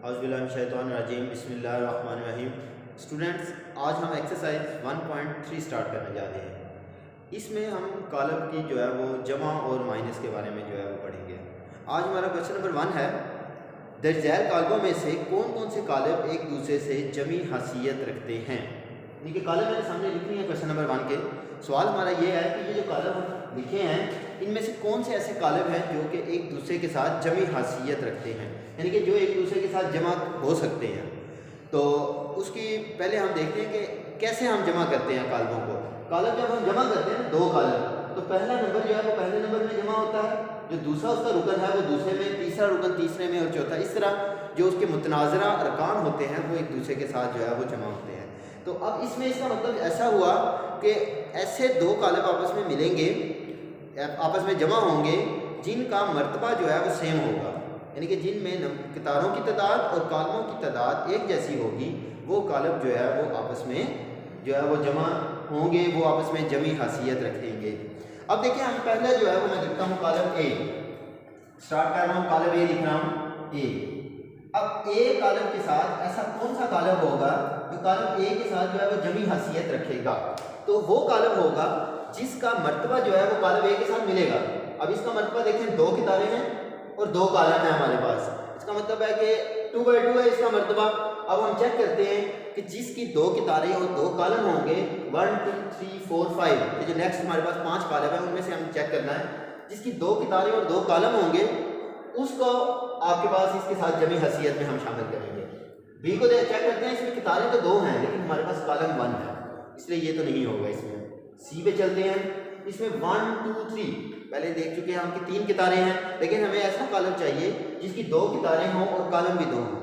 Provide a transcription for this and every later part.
औज़ुबिल्लाहिमिनश्शैतानिर्रजीम बिस्मिल्लाहिर्रहमानिर्रहीम। स्टूडेंट्स, आज हम एक्सरसाइज 1.3 स्टार्ट करने जा रहे हैं। इसमें हम कॉलम की जो है वो जमा और माइनस के बारे में जो है वो पढ़ेंगे। आज हमारा क्वेश्चन नंबर 1 है, दर्जैल कॉलमों में से कौन कौन से कॉलम एक दूसरे से जमी हसीयत रखते हैं। यानी कि कॉलम मेरे सामने लिखनी है क्वेश्चन नंबर 1 के। सवाल हमारा ये है कि ये जो कॉलम लिखे हैं इनमें से कौन से ऐसे कॉलम हैं जो कि एक दूसरे के साथ जमी हसीयत रखते हैं, यानी कि जो एक दूसरे के साथ जमा हो सकते हैं। तो उसकी पहले हम देखते हैं कि कैसे हम जमा करते हैं कॉलमों को। कॉलम जब हम जमा करते हैं दो कॉलम, तो पहला नंबर जो है वो पहले नंबर में जमा होता है, जो दूसरा उसका रुकन है वो दूसरे में, तीसरा रुकन तीसरे में और चौथा इस तरह जो उसके मुतनाज़रा अरकान होते हैं वो एक दूसरे के साथ जो है वो जमा होते हैं। तो अब इसमें इसका मतलब ऐसा हुआ कि ऐसे दो कॉलम आपस में मिलेंगे, आपस में जमा होंगे जिनका मर्तबा जो है वो सेम होगा, यानी कि जिनमें कितारों की तादाद और कॉलमों की तादाद एक जैसी होगी, वो कॉलम जो है वो आपस में जो है वो जमा होंगे, वो आपस में जमी हसीयत रखेंगे। अब देखिए हम पहले जो है वो मैं लिखता हूँ कॉलम ए, स्टार्ट कर रहा हूँ कॉलम ए लिख रहा हूँ ए। अब ए कॉलम के साथ ऐसा कौन सा कॉलम होगा जो कॉलम ए के साथ जो है वो जमी हसीयत रखेगा, तो वो कॉलम होगा जिसका मर्तबा जो है वो कॉलम ए के साथ मिलेगा। अब इसका मर्तबा देखें, दो किताबें हैं और दो कॉलम है हमारे पास, इसका मतलब है कि 2/2 है इसका मर्तबा। अब हम चेक करते हैं कि जिसकी दो किताबें और दो कॉलम होंगे 1 2 3 4 5, ये जो नेक्स्ट हमारे पास 5 कॉलम है उनमें से हम चेक करना है जिसकी दो किताबें और दो कॉलम होंगे, उसको आपके पास इसके साथ जमी हसीयत में हम शामिल करेंगे। बी को चेक करते हैं, इसमें किताबें तो दो हैं लेकिन हमारे पास कॉलम 1 है, इसलिए ये तो नहीं होगा इसमें। सी पे चलते हैं, इसमें 1 2 3 पहले देख चुके हैं हम कि 3 कितारें हैं, लेकिन हमें ऐसा कॉलम चाहिए जिसकी दो कितारें हों और कॉलम भी दो हों।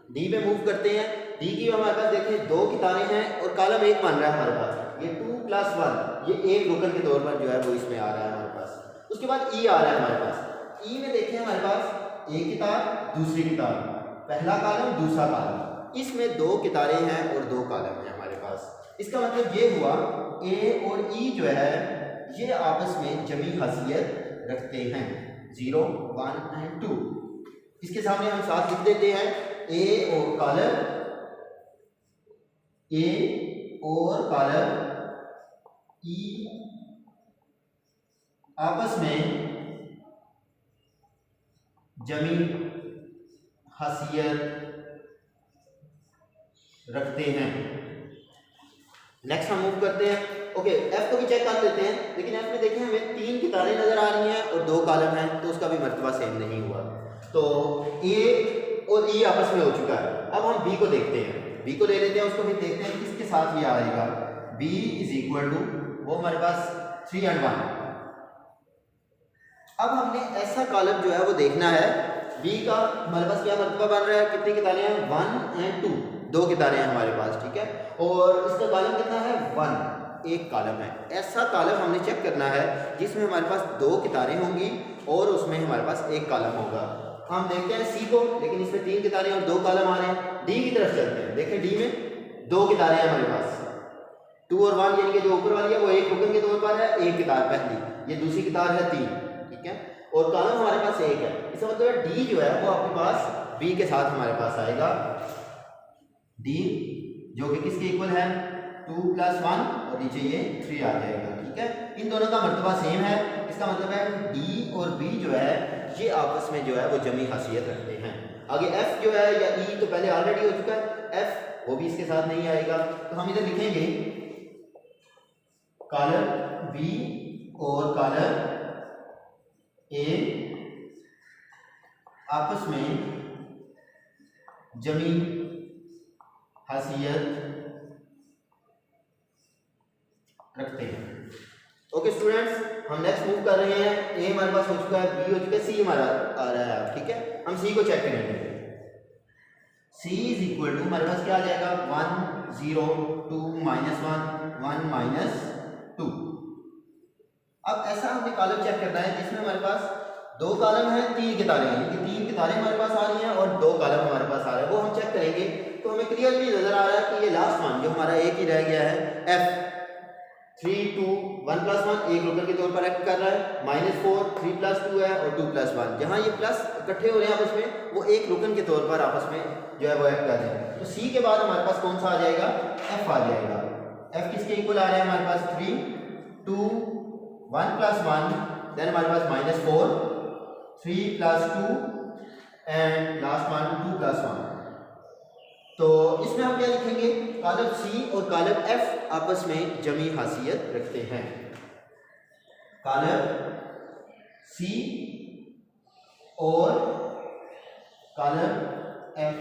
डी पे मूव करते हैं, डी की हमारे पास देखिए दो कितारें हैं और कॉलम एक बन रहा है हमारे पास, ये 2 + 1, ये एक रुकन के तौर पर जो है वो इसमें आ रहा है हमारे पास। उसके बाद ई आ रहा है हमारे पास, ई में देखिए हमारे पास एक किताब दूसरी किताब, पहला कॉलम दूसरा कॉलम, इसमें दो कितारें हैं और दो कॉलम हैं हमारे पास। इसका मतलब ये हुआ ए और ई जो है ये आपस में जमी हसीयत रखते हैं 0 1 और 2। इसके सामने हम साथ लिख देते हैं ए और कॉलम, ए और कॉलम ई आपस में जमी हसीयत रखते हैं। नेक्स्ट हम मूव करते हैं, ओके एफ को भी चेक कर लेते हैं, लेकिन एफ में देखें हमें 3 कितारें नजर आ रही हैं और 2 कॉलम हैं, तो उसका भी मर्तबा सेम नहीं हुआ, तो ए और ई आपस में हो चुका है। अब हम बी को देखते हैं, बी को ले लेते हैं, उसको भी देखते हैं किसके साथ ये आएगा। बी = वो हमारे पास 3 और 1। अब हमने ऐसा कॉलम जो है वो देखना है, बी का हमारे पास क्या मर्तबा बन रहा है, कितनी कितारें हैं 1 और 2, दो कितारें हैं हमारे पास, ठीक है, और इसका कॉलम कितना है 1, एक कॉलम है। ऐसा कॉलम हमने चेक करना है जिसमें हमारे पास दो कितारें होंगी और उसमें हमारे पास एक कॉलम होगा। हम देखते हैं सी को, लेकिन इसमें 3 कितारें और 2 कॉलम आ रहे हैं। डी की तरफ चलते हैं, देखें डी में दो कितारें हैं हमारे पास, 2 और 1, यानी कि जो ऊपर वाली है वो एक रुकन के तौर पर है, एक किताब पहली, ये दूसरी किताब है 3, ठीक है, और कॉलम हमारे पास एक है। इसका मतलब है डी जो है वो आपके पास बी के साथ हमारे पास आएगा, डी जो कि किसके इक्वल है 2 + 1 और नीचे ये 3 आ जाएगा, ठीक है। इन दोनों का मर्तबा सेम है, इसका मतलब है डी और बी जो है ये आपस में जो है वो जमी हसीयत रखते हैं। आगे एफ जो है या ई तो पहले ऑलरेडी हो चुका है, एफ वो भी इसके साथ नहीं आएगा, तो हम इधर लिखेंगे कॉलम बी और कॉलम ए आपस में जमी हसीयत रखते हैं। ओके स्टूडेंट्स, हम नेक्स्ट मूव कर रहे हैं, ए हमारे पास हो चुका है, बी हो चुका है, सी हमारा आ रहा है, ठीक है। हम सी को चेक करेंगे, सी = हमारे पास क्या आ जाएगा 1 0 2 -1 1 -2। अब ऐसा हमने कॉलम चेक करना है जिसमें हमारे पास दो कॉलम है, 3 कितारें हैं, यानी कि 3 कितारें हमारे पास आ रही हैं और 2 कॉलम हमारे पास आ रहे हैं, वो हम चेक करेंगे। तो हमें क्लियरली नजर आ रहा है कि ये लास्ट वन जो हमारा एक ही रह गया है एफ 3 2 1 प्लस 1 एक लोकल के तौर पर एक्ट कर रहा है, -4 3 प्लस 2 है और 2 प्लस 1, जहाँ ये प्लस इकट्ठे हो रहे हैं आपस में, वो एक लोकल के तौर पर आपस में जो है वो एक्ट कर रहे हैं। तो सी के बाद हमारे पास कौन सा आ जाएगा, एफ आ जाएगा। एफ किसके इक्वल आ रहा है हमारे पास 3 2 1 प्लस 1, देन हमारे पास -4 3 plus 2 and last one 2 plus 1। तो इसमें हम क्या लिखेंगे, कॉलम सी और कॉलम एफ आपस में जमी हासियत रखते हैं। कॉलम सी और कॉलम एफ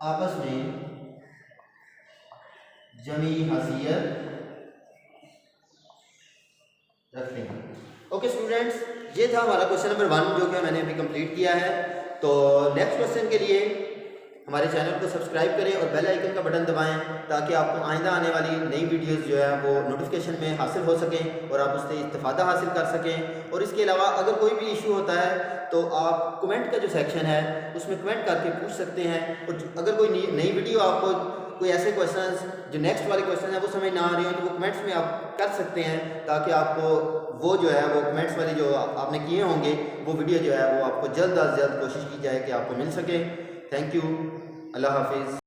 आपस में जमी हासियत रखते हैं। ओके स्टूडेंट्स, ये था हमारा क्वेश्चन नंबर 1 जो कि मैंने अभी कंप्लीट किया है। तो नेक्स्ट क्वेश्चन के लिए हमारे चैनल को सब्सक्राइब करें और बेल आइकन का बटन दबाएं ताकि आपको आइंदा आने वाली नई वीडियोस जो है वो नोटिफिकेशन में हासिल हो सकें और आप उससे इस्तेफादा हासिल कर सकें। और इसके अलावा अगर कोई भी इशू होता है तो आप कमेंट का जो सेक्शन है उसमें कमेंट करके पूछ सकते हैं। और अगर कोई नई वीडियो आपको कोई ऐसे क्वेश्चंस जो नेक्स्ट वाले क्वेश्चन है वो समझ ना आ रही हो तो वो कमेंट्स में आप कर सकते हैं ताकि आपको वो जो है वो कमेंट्स वाले जो आपने किए होंगे वो वीडियो जो है वो आपको जल्द अज जल्द कोशिश की जाए कि आपको मिल सके। थैंक यू, अल्लाह हाफिज़।